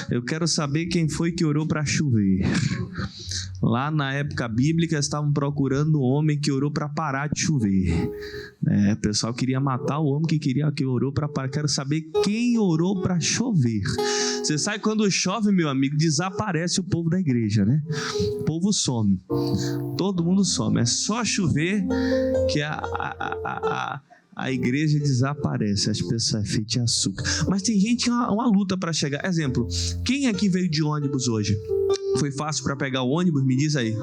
Eu quero saber quem foi que orou para chover. Lá na época bíblica estavam procurando um homem que orou para parar de chover. O pessoal queria matar o homem que orou para parar. Quero saber quem orou para chover. Você sabe, quando chove, meu amigo, desaparece o povo da igreja, né? O povo some. Todo mundo some. É só chover que a igreja desaparece, as pessoas é feito de açúcar. Mas tem gente que é uma luta para chegar. Exemplo, quem aqui veio de ônibus hoje? Foi fácil para pegar o ônibus? Me diz aí.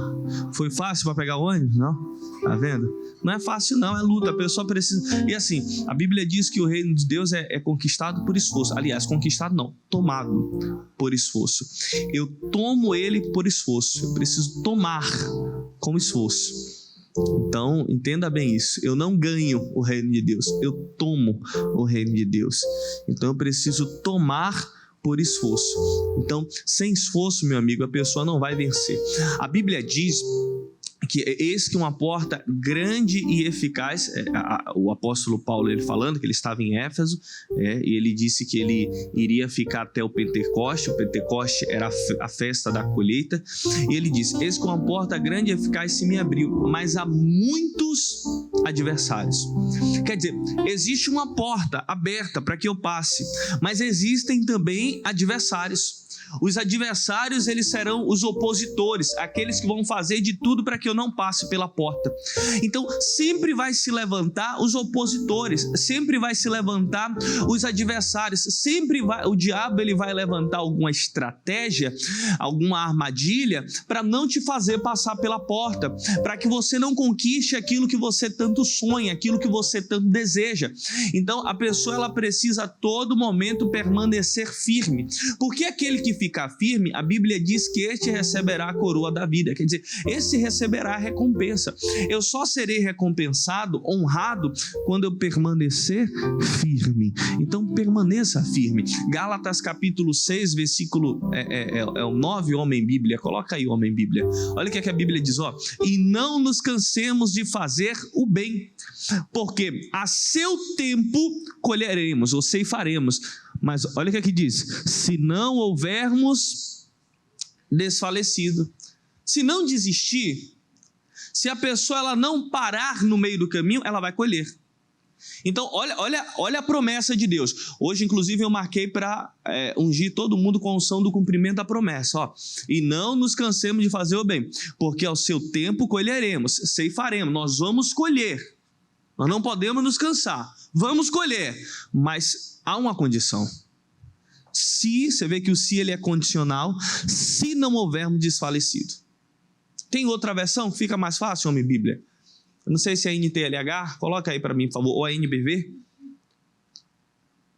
Foi fácil para pegar o ônibus? Não? Tá vendo? Não é fácil não, é luta. A pessoa precisa... E assim, a Bíblia diz que o reino de Deus é conquistado por esforço. Aliás, conquistado não, tomado por esforço. Eu tomo ele por esforço. Eu preciso tomar com esforço. Então, entenda bem isso. Eu não ganho o reino de Deus, eu tomo o reino de Deus. Então, eu preciso tomar por esforço. Então, sem esforço, meu amigo, a pessoa não vai vencer. A Bíblia diz que eis que uma porta grande e eficaz, o apóstolo Paulo, ele falando que ele estava em Éfeso, e ele disse que ele iria ficar até o Pentecoste era a festa da colheita, e ele disse, eis que uma porta grande e eficaz se me abriu, mas há muitos adversários. Quer dizer, existe uma porta aberta para que eu passe, mas existem também adversários. Os adversários, eles serão os opositores, aqueles que vão fazer de tudo para que eu não passe pela porta. Então, sempre vai se levantar os opositores, sempre vai se levantar os adversários, o diabo ele vai levantar alguma estratégia, alguma armadilha para não te fazer passar pela porta, para que você não conquiste aquilo que você tanto sonha, aquilo que você tanto deseja. Então, a pessoa ela precisa a todo momento permanecer firme, porque aquele que ficar firme, a Bíblia diz que este receberá a coroa da vida, quer dizer, esse receberá a recompensa. Eu só serei recompensado, honrado, quando eu permanecer firme. Então permaneça firme. Gálatas capítulo 6, versículo o 9, homem Bíblia, coloca aí homem Bíblia. Olha o que a Bíblia diz, e não nos cansemos de fazer o bem, porque a seu tempo colheremos, ou ceifaremos. Mas olha o que aqui diz, se não houvermos desfalecido, se não desistir, se a pessoa ela não parar no meio do caminho, ela vai colher. Então olha a promessa de Deus. Hoje inclusive eu marquei para ungir todo mundo com a unção do cumprimento da promessa. E não nos cansemos de fazer o bem, porque ao seu tempo colheremos, ceifaremos, nós vamos colher. Nós não podemos nos cansar, vamos colher, mas há uma condição. Se, você vê que o se ele é condicional, se não houvermos desfalecido. Tem outra versão que fica mais fácil, homem Bíblia? Eu não sei se é NTLH, coloca aí para mim, por favor, ou a NBV.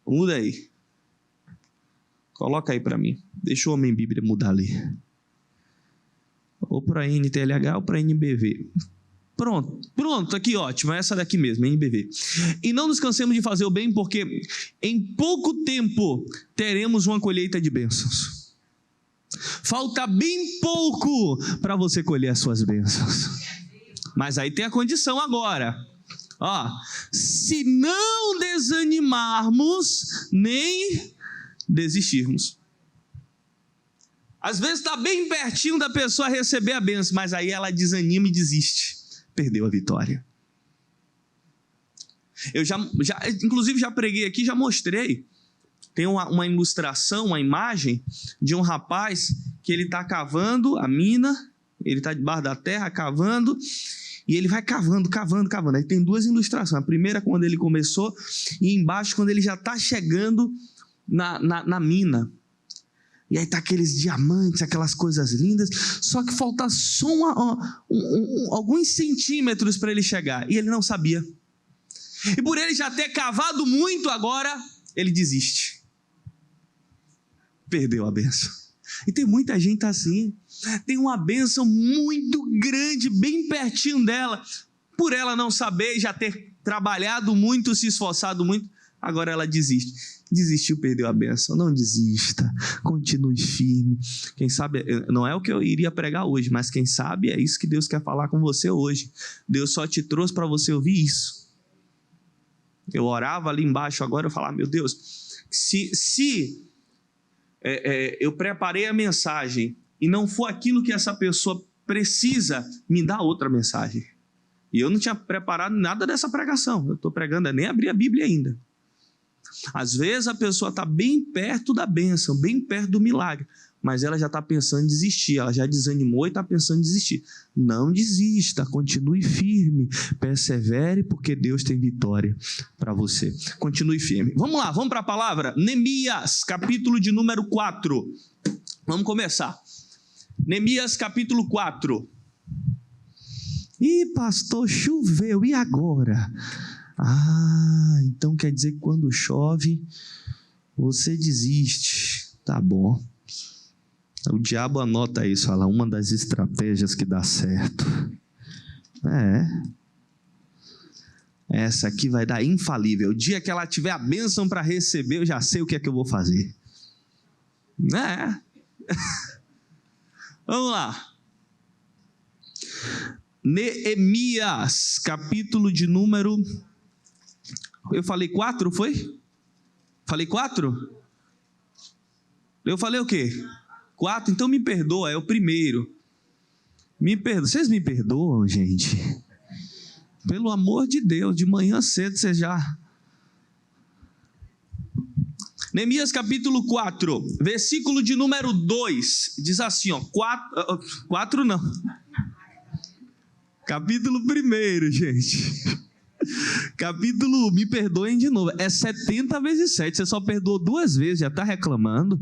Muda aí. Coloca aí para mim. Deixa o homem Bíblia mudar ali. Ou para NTLH ou para NBV. Pronto, aqui ótimo, essa daqui mesmo, NBV. E não nos cansemos de fazer o bem, porque em pouco tempo teremos uma colheita de bênçãos. Falta bem pouco para você colher as suas bênçãos. Mas aí tem a condição agora. Se não desanimarmos, nem desistirmos. Às vezes está bem pertinho da pessoa receber a bênção, mas aí ela desanima e desiste. Perdeu a vitória. Eu inclusive já preguei aqui, já mostrei. Tem uma ilustração, uma imagem de um rapaz que ele está cavando a mina, ele está debaixo da terra cavando, e ele vai cavando. Aí tem duas ilustrações. A primeira quando ele começou, e embaixo quando ele já está chegando na mina. E aí tá aqueles diamantes, aquelas coisas lindas, só que falta só alguns centímetros para ele chegar, e ele não sabia. E por ele já ter cavado muito, agora ele desiste. Perdeu a bênção. E tem muita gente assim, tem uma bênção muito grande, bem pertinho dela, por ela não saber, já ter trabalhado muito, se esforçado muito, agora ela desiste. Desistiu, perdeu a bênção. Não desista, continue firme. Quem sabe, não é o que eu iria pregar hoje, mas quem sabe é isso que Deus quer falar com você hoje. Deus só te trouxe para você ouvir isso. Eu orava ali embaixo, agora eu falava, meu Deus, se eu preparei a mensagem e não for aquilo que essa pessoa precisa, me dá outra mensagem. E eu não tinha preparado nada dessa pregação. Eu estou pregando, nem abri a Bíblia ainda. Às vezes a pessoa está bem perto da bênção, bem perto do milagre, mas ela já está pensando em desistir, ela já desanimou e está pensando em desistir. Não desista, continue firme, persevere, porque Deus tem vitória para você. Continue firme. Vamos lá, vamos para a palavra. Neemias, capítulo de número 4. Vamos começar. Neemias, capítulo 4. Ih, pastor, choveu, e agora? Então quer dizer que quando chove, você desiste. Tá bom. O diabo anota isso, fala, uma das estratégias que dá certo. Essa aqui vai dar infalível. O dia que ela tiver a bênção para receber, eu já sei o que é que eu vou fazer. Vamos lá. Neemias, capítulo de número... Eu falei 4, foi? Falei 4? Eu falei o quê? 4? Então me perdoa, é o primeiro. Me perdoa. Vocês me perdoam, gente? Pelo amor de Deus, de manhã cedo você já... Neemias capítulo 4, versículo de número 2, diz assim, 4 não. Capítulo 1, gente. Capítulo 1, me perdoem de novo, é 70 vezes 7, você só perdoou 2 vezes, já está reclamando.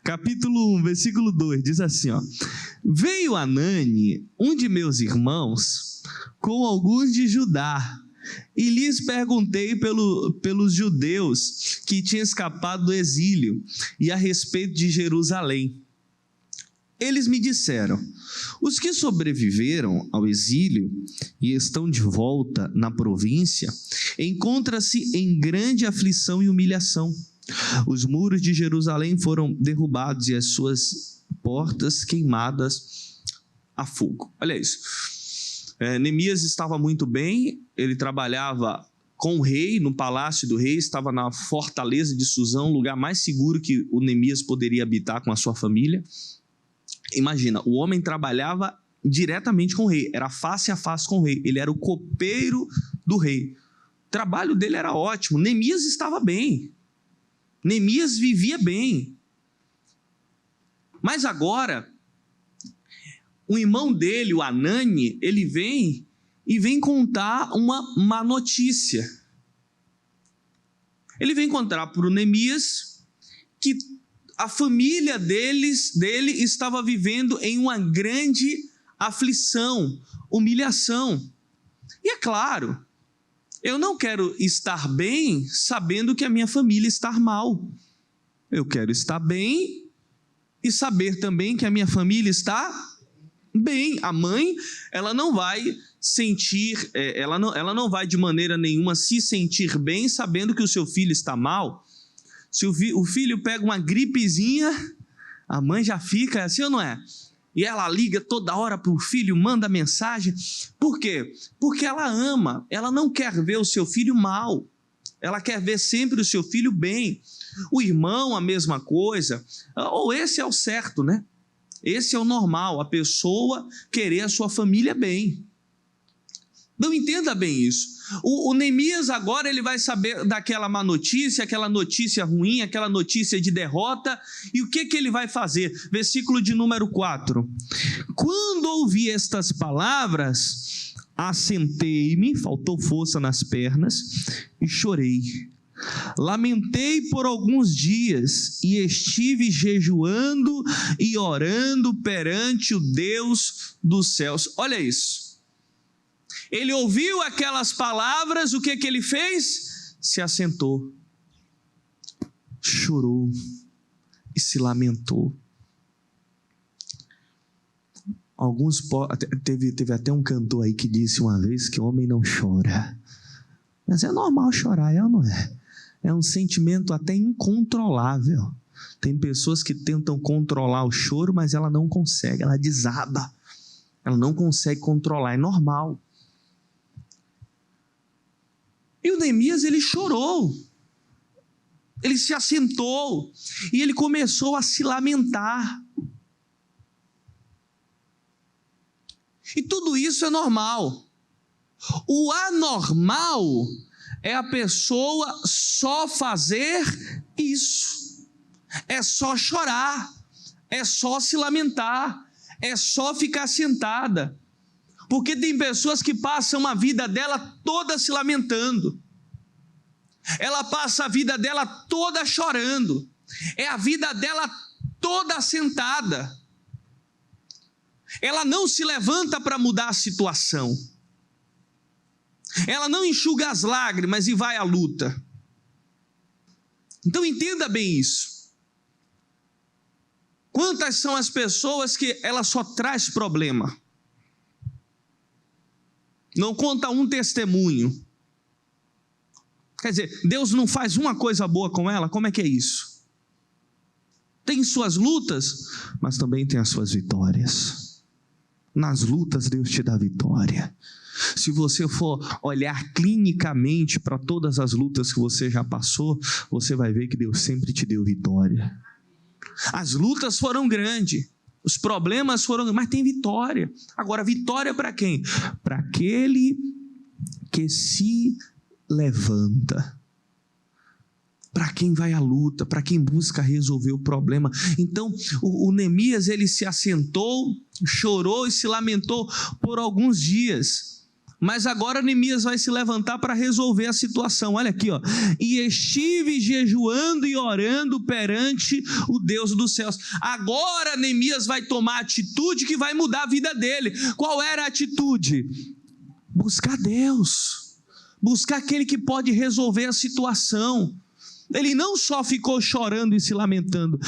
Capítulo 1, versículo 2, diz assim, veio Anani, um de meus irmãos, com alguns de Judá, e lhes perguntei pelos judeus que tinham escapado do exílio e a respeito de Jerusalém. Eles me disseram, os que sobreviveram ao exílio e estão de volta na província, encontram-se em grande aflição e humilhação. Os muros de Jerusalém foram derrubados e as suas portas queimadas a fogo. Olha isso. Neemias estava muito bem, ele trabalhava com o rei, no palácio do rei, estava na fortaleza de Suzã, o lugar mais seguro que o Neemias poderia habitar com a sua família. Imagina, o homem trabalhava diretamente com o rei, era face a face com o rei, ele era o copeiro do rei. O trabalho dele era ótimo, Neemias estava bem, Neemias vivia bem. Mas agora, o irmão dele, o Anani, ele vem contar uma má notícia. Ele vem contar para o Neemias que a família dele estava vivendo em uma grande aflição, humilhação. E é claro, eu não quero estar bem sabendo que a minha família está mal. Eu quero estar bem e saber também que a minha família está bem. A mãe, ela não vai sentir, ela não vai de maneira nenhuma se sentir bem sabendo que o seu filho está mal. Se o filho pega uma gripezinha, a mãe já fica assim ou não é? E ela liga toda hora para o filho, manda mensagem. Por quê? Porque ela ama, ela não quer ver o seu filho mal. Ela quer ver sempre o seu filho bem. O irmão, a mesma coisa. Ou esse é o certo, né? Esse é o normal, a pessoa querer a sua família bem. Não entenda bem isso. O Neemias agora ele vai saber daquela má notícia, aquela notícia ruim, aquela notícia de derrota, e o que ele vai fazer? Versículo de número 4. Quando ouvi estas palavras, assentei-me, faltou força nas pernas, e chorei. Lamentei por alguns dias, e estive jejuando e orando perante o Deus dos céus. Olha isso. Ele ouviu aquelas palavras, o que ele fez? Se assentou, chorou e se lamentou. Teve até um cantor aí que disse uma vez que homem não chora. Mas é normal chorar, é ou não é? É um sentimento até incontrolável. Tem pessoas que tentam controlar o choro, mas ela não consegue, ela desaba. Ela não consegue controlar, é normal. E o Neemias, ele chorou. Ele se assentou e ele começou a se lamentar. E tudo isso é normal. O anormal é a pessoa só fazer isso. É só chorar, é só se lamentar, é só ficar sentada. Porque tem pessoas que passam a vida dela toda se lamentando. Ela passa a vida dela toda chorando. É a vida dela toda sentada. Ela não se levanta para mudar a situação. Ela não enxuga as lágrimas e vai à luta. Então entenda bem isso. Quantas são as pessoas que ela só traz problema? Não conta um testemunho. Quer dizer, Deus não faz uma coisa boa com ela? Como é que é isso? Tem suas lutas, mas também tem as suas vitórias. Nas lutas Deus te dá vitória. Se você for olhar clinicamente para todas as lutas que você já passou, você vai ver que Deus sempre te deu vitória. As lutas foram grandes, os problemas foram grandes, mas tem vitória. Agora, vitória para quem? Para aquele que se levanta. Para quem vai à luta, para quem busca resolver o problema. Então, o Neemias, ele se assentou, chorou e se lamentou por alguns dias. Mas agora Neemias vai se levantar para resolver a situação. Olha aqui, ó. E estive jejuando e orando perante o Deus dos céus. Agora Neemias vai tomar a atitude que vai mudar a vida dele. Qual era a atitude? Buscar Deus. Buscar aquele que pode resolver a situação. Ele não só ficou chorando e se lamentando.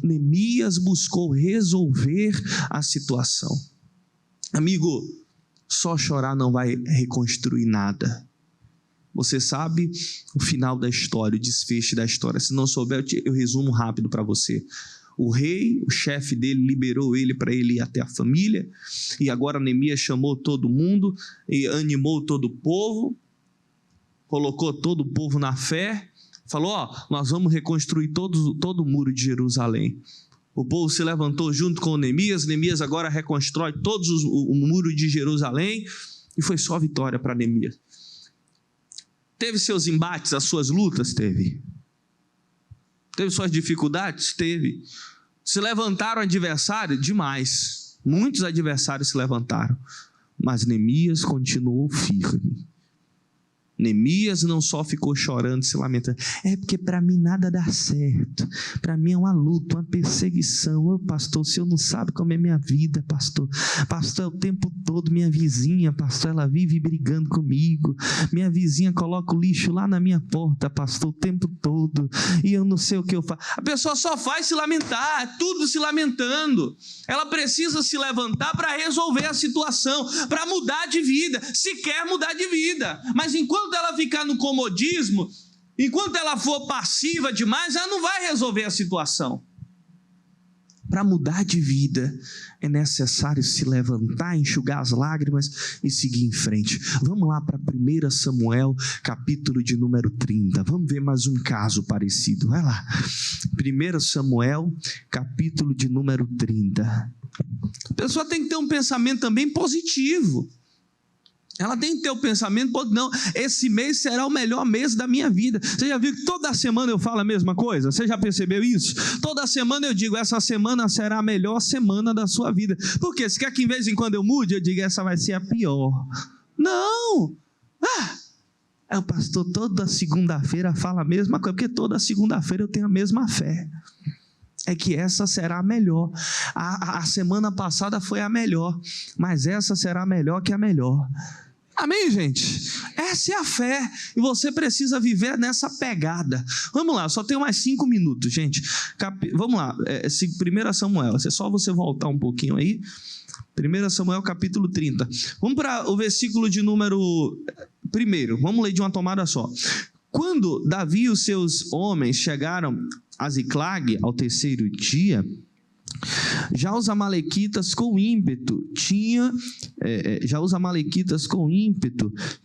Neemias buscou resolver a situação. Amigo, só chorar não vai reconstruir nada. Você sabe o final da história, o desfecho da história. Se não souber, eu resumo rápido para você. O rei, o chefe dele, liberou ele para ele ir até a família. E agora Neemias chamou todo mundo e animou todo o povo. Colocou todo o povo na fé. Falou, nós vamos reconstruir todo o muro de Jerusalém. O povo se levantou junto com Neemias. Neemias agora reconstrói o muro de Jerusalém. E foi só vitória para Neemias. Teve seus embates, as suas lutas? Teve. Teve suas dificuldades? Teve. Se levantaram adversários? Demais. Muitos adversários se levantaram. Mas Neemias continuou firme. Neemias não só ficou chorando, se lamentando. É porque para mim nada dá certo. Para mim é uma luta, uma perseguição. Ô pastor, o senhor não sabe como é minha vida, pastor. Pastor, é o tempo todo minha vizinha, pastor, ela vive brigando comigo. Minha vizinha coloca o lixo lá na minha porta, pastor, o tempo todo. E eu não sei o que eu faço. A pessoa só faz se lamentar, é tudo se lamentando. Ela precisa se levantar para resolver a situação, para mudar de vida, se quer mudar de vida. Mas enquanto ela ficar no comodismo, enquanto ela for passiva demais, ela não vai resolver a situação. Para mudar de vida, é necessário se levantar, enxugar as lágrimas e seguir em frente. Vamos lá para 1 Samuel, capítulo de número 30. Vamos ver mais um caso parecido. Vai lá. 1 Samuel, capítulo de número 30. A pessoa tem que ter um pensamento também positivo. Ela tem que ter o pensamento, não, esse mês será o melhor mês da minha vida. Você já viu que toda semana eu falo a mesma coisa? Você já percebeu isso? Toda semana eu digo, essa semana será a melhor semana da sua vida. Por quê? Você quer que em vez em quando eu mude, eu diga, essa vai ser a pior? Não! O pastor toda segunda-feira fala a mesma coisa, porque toda segunda-feira eu tenho a mesma fé. É que essa será a melhor. A semana passada foi a melhor, mas essa será a melhor que a melhor. Amém, gente? Essa é a fé, e você precisa viver nessa pegada. Vamos lá, só tenho mais 5 minutos, gente. Vamos lá, 1 Samuel, é só você voltar um pouquinho aí. 1 Samuel capítulo 30. Vamos para o versículo de número 1. Vamos ler de uma tomada só. Quando Davi e os seus homens chegaram a Ziclag ao 3º dia, Já os amalequitas com ímpeto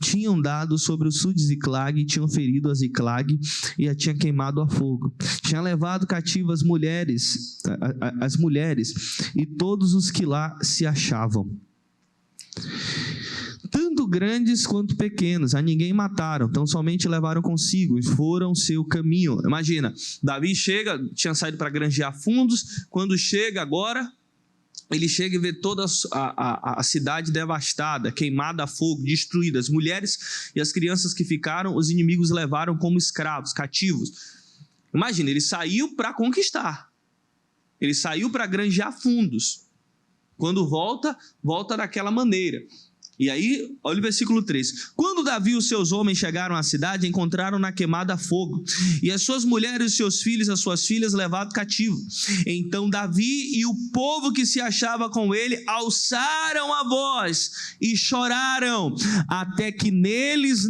tinham dado sobre o sul de Ziclag, tinham ferido a Ziclag e a tinha queimado a fogo. Tinha levado cativas as mulheres e todos os que lá se achavam, tanto grandes quanto pequenos, a ninguém mataram, então somente levaram consigo e foram seu caminho. Imagina, Davi chega, tinha saído para granjear fundos, quando chega agora, ele chega e vê toda a cidade devastada, queimada a fogo, destruída, as mulheres e as crianças que ficaram, os inimigos levaram como escravos, cativos. Imagina, ele saiu para conquistar, ele saiu para granjear fundos, quando volta daquela maneira. E aí, olha o versículo 3. Quando Davi e os seus homens chegaram à cidade, encontraram-na queimada a fogo, e as suas mulheres, os seus filhos, as suas filhas levados cativo. Então Davi e o povo que se achava com ele alçaram a voz e choraram, até que neles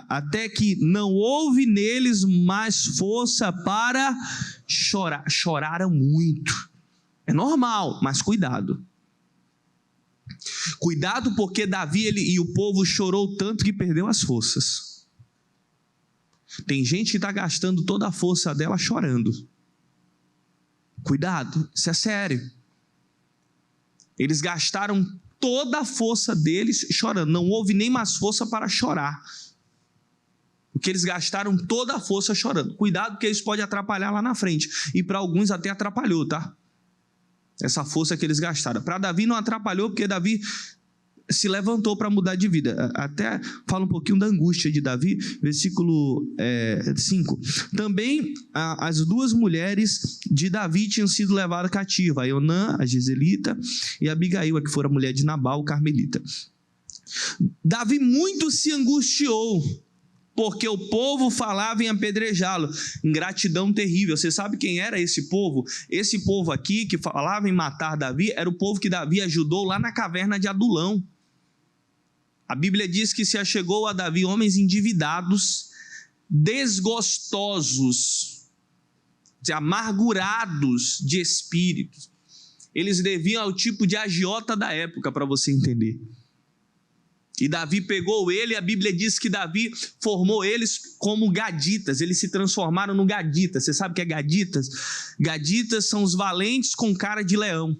até que não houve neles mais força para chorar. Choraram muito. É normal, mas cuidado. Cuidado, porque Davi e o povo chorou tanto que perdeu as forças. Tem gente que está gastando toda a força dela chorando. Cuidado, isso é sério. Eles gastaram toda a força deles chorando. Não houve nem mais força para chorar, porque eles gastaram toda a força chorando. Cuidado, porque isso pode atrapalhar lá na frente. E para alguns até atrapalhou, tá? Essa força que eles gastaram. Para Davi não atrapalhou, porque Davi se levantou para mudar de vida. Até fala um pouquinho da angústia de Davi, versículo 5. Também as duas mulheres de Davi tinham sido levadas cativas, a Ionã, a Giselita, e a Abigail, que fora mulher de Nabal, o carmelita. Davi muito se angustiou, porque o povo falava em apedrejá-lo. Ingratidão terrível. Você sabe quem era esse povo? Esse povo aqui que falava em matar Davi era o povo que Davi ajudou lá na caverna de Adulão. A Bíblia diz que se achegou a Davi homens endividados, desgostosos, amargurados de espíritos. Eles deviam ao tipo de agiota da época, para você entender. E Davi pegou ele, a Bíblia diz que Davi formou eles como gaditas, eles se transformaram no gaditas. Você sabe o que é gaditas? Gaditas são os valentes com cara de leão.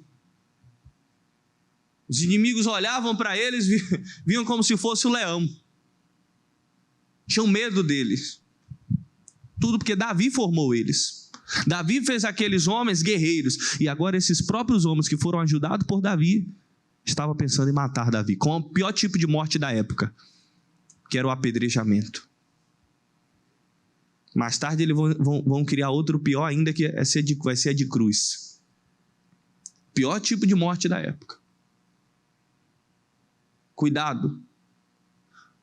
Os inimigos olhavam para eles, viam como se fosse o leão. Tinham medo deles. Tudo porque Davi formou eles. Davi fez aqueles homens guerreiros. E agora esses próprios homens que foram ajudados por Davi estava pensando em matar Davi, com o pior tipo de morte da época, que era o apedrejamento. Mais tarde eles vão criar outro pior ainda, que vai ser a de cruz. Pior tipo de morte da época. Cuidado,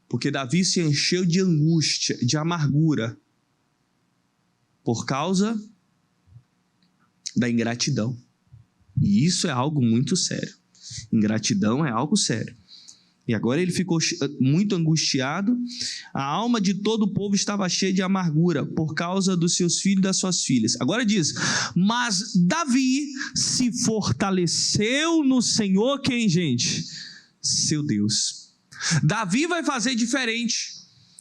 porque Davi se encheu de angústia, de amargura, por causa da ingratidão. E isso é algo muito sério. Ingratidão é algo sério. E agora ele ficou muito angustiado. A alma de todo o povo estava cheia de amargura por causa dos seus filhos e das suas filhas. Agora diz: mas Davi se fortaleceu no Senhor. Quem, gente? Seu Deus. Davi vai fazer diferente.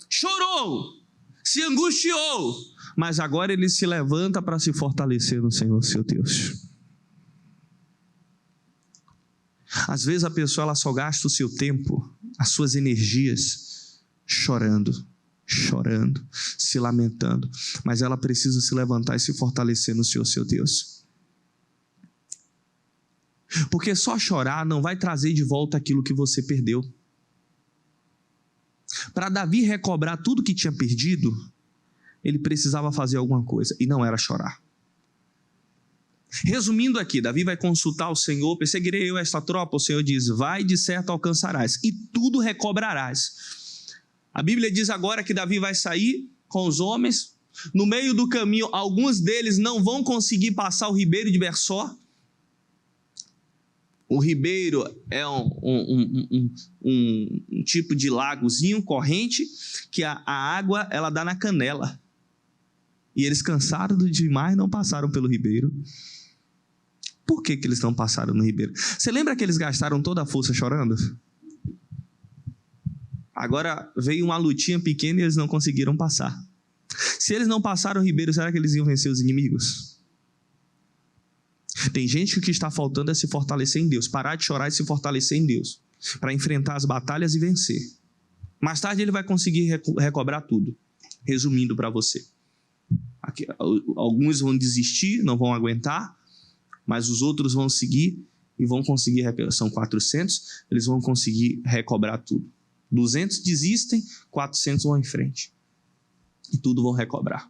Chorou, se angustiou, mas agora ele se levanta para se fortalecer no Senhor, seu Deus. Às vezes a pessoa ela só gasta o seu tempo, as suas energias, chorando, se lamentando, mas ela precisa se levantar e se fortalecer no Senhor, seu Deus. Porque só chorar não vai trazer de volta aquilo que você perdeu. Para Davi recobrar tudo que tinha perdido, ele precisava fazer alguma coisa, e não era chorar. Resumindo aqui, Davi vai consultar o Senhor: perseguirei eu esta tropa? O Senhor diz: vai, de certo alcançarás, e tudo recobrarás. A Bíblia diz agora que Davi vai sair com os homens. No meio do caminho, alguns deles não vão conseguir passar o ribeiro de Bersó. O ribeiro é um tipo de lagozinho, corrente, que a água ela dá na canela. E eles cansaram demais, não passaram pelo ribeiro. Por que eles não passaram no ribeiro? Você lembra que eles gastaram toda a força chorando? Agora veio uma lutinha pequena e eles não conseguiram passar. Se eles não passaram o ribeiro, será que eles iam vencer os inimigos? Tem gente que o que está faltando é se fortalecer em Deus, parar de chorar e se fortalecer em Deus, para enfrentar as batalhas e vencer. Mais tarde ele vai conseguir recobrar tudo. Resumindo para você. Aqui, alguns vão desistir, não vão aguentar, mas os outros vão seguir e vão conseguir, são 400, eles vão conseguir recobrar tudo. 200 desistem, 400 vão em frente. E tudo vão recobrar.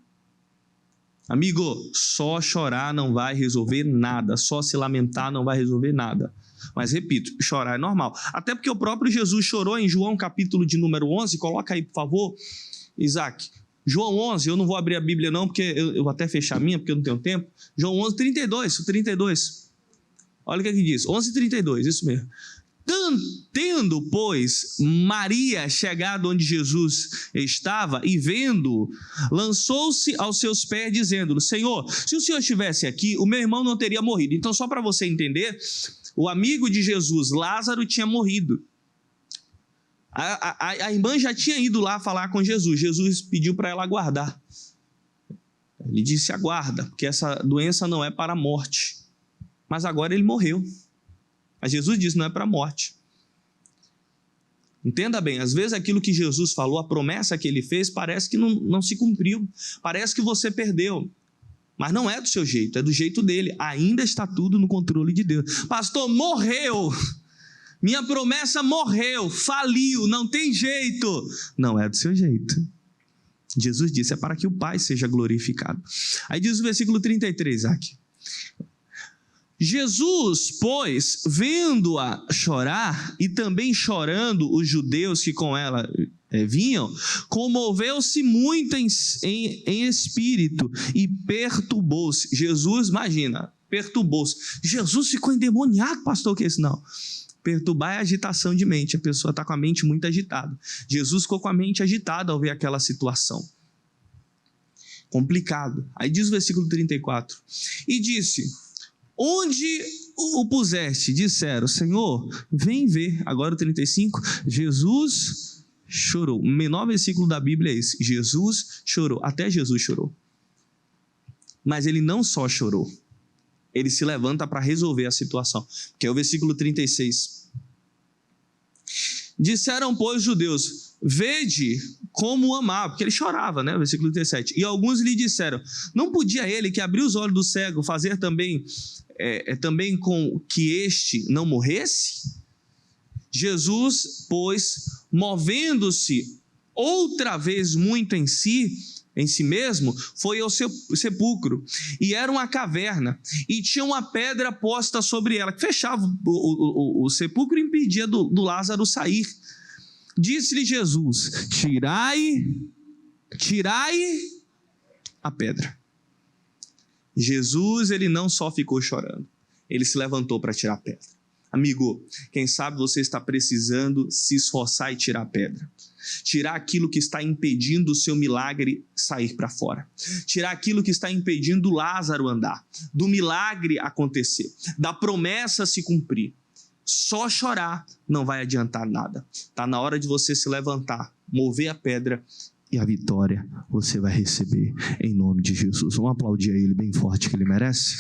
Amigo, só chorar não vai resolver nada, só se lamentar não vai resolver nada. Mas repito, chorar é normal. Até porque o próprio Jesus chorou em João capítulo de número 11, coloca aí por favor, Isaac. João 11, eu não vou abrir a Bíblia não, porque eu vou até fechar a minha, porque eu não tenho tempo. João 11, 32. Olha o que aqui diz, 11:32, isso mesmo. Tendo, pois, Maria chegado onde Jesus estava e vendo, lançou-se aos seus pés dizendo: Senhor, se o Senhor estivesse aqui, o meu irmão não teria morrido. Então, só para você entender, o amigo de Jesus, Lázaro, tinha morrido. A irmã já tinha ido lá falar com Jesus. Jesus pediu para ela aguardar. Ele disse: aguarda, porque essa doença não é para a morte. Mas agora ele morreu. Mas Jesus disse: não é para a morte. Entenda bem, às vezes aquilo que Jesus falou, a promessa que ele fez, parece que não se cumpriu. Parece que você perdeu. Mas não é do seu jeito, é do jeito dele. Ainda está tudo no controle de Deus. Pastor, morreu. Minha promessa morreu, faliu, não tem jeito. Não é do seu jeito. Jesus disse: é para que o Pai seja glorificado. Aí diz o versículo 33, Isaac. Jesus, pois, vendo-a chorar, e também chorando os judeus que com ela vinham, comoveu-se muito em espírito e perturbou-se. Jesus, imagina, perturbou-se. Jesus ficou endemoniado, pastor, que é isso? Não. Perturbar é agitação de mente, a pessoa está com a mente muito agitada. Jesus ficou com a mente agitada ao ver aquela situação. Complicado. Aí diz o versículo 34. E disse: onde o puseste? Disseram: Senhor, vem ver. Agora o 35, Jesus chorou. O menor versículo da Bíblia é esse: Jesus chorou. Até Jesus chorou. Mas ele não só chorou, ele se levanta para resolver a situação, que é o versículo 36. Disseram, pois, os judeus: vede como amar, porque ele chorava, né? Versículo 37. E alguns lhe disseram: não podia ele que abriu os olhos do cego fazer também com que este não morresse? Jesus, pois, movendo-se outra vez muito em si mesmo, foi ao seu sepulcro, e era uma caverna, e tinha uma pedra posta sobre ela, que fechava o sepulcro e impedia do Lázaro sair. Disse-lhe Jesus: tirai a pedra. Jesus, ele não só ficou chorando, ele se levantou para tirar a pedra. Amigo, quem sabe você está precisando se esforçar e tirar a pedra. Tirar aquilo que está impedindo o seu milagre sair para fora. Tirar aquilo que está impedindo Lázaro andar, do milagre acontecer, da promessa se cumprir. Só chorar não vai adiantar nada. Está na hora de você se levantar, mover a pedra, e a vitória você vai receber em nome de Jesus. Vamos aplaudir a ele bem forte, que ele merece.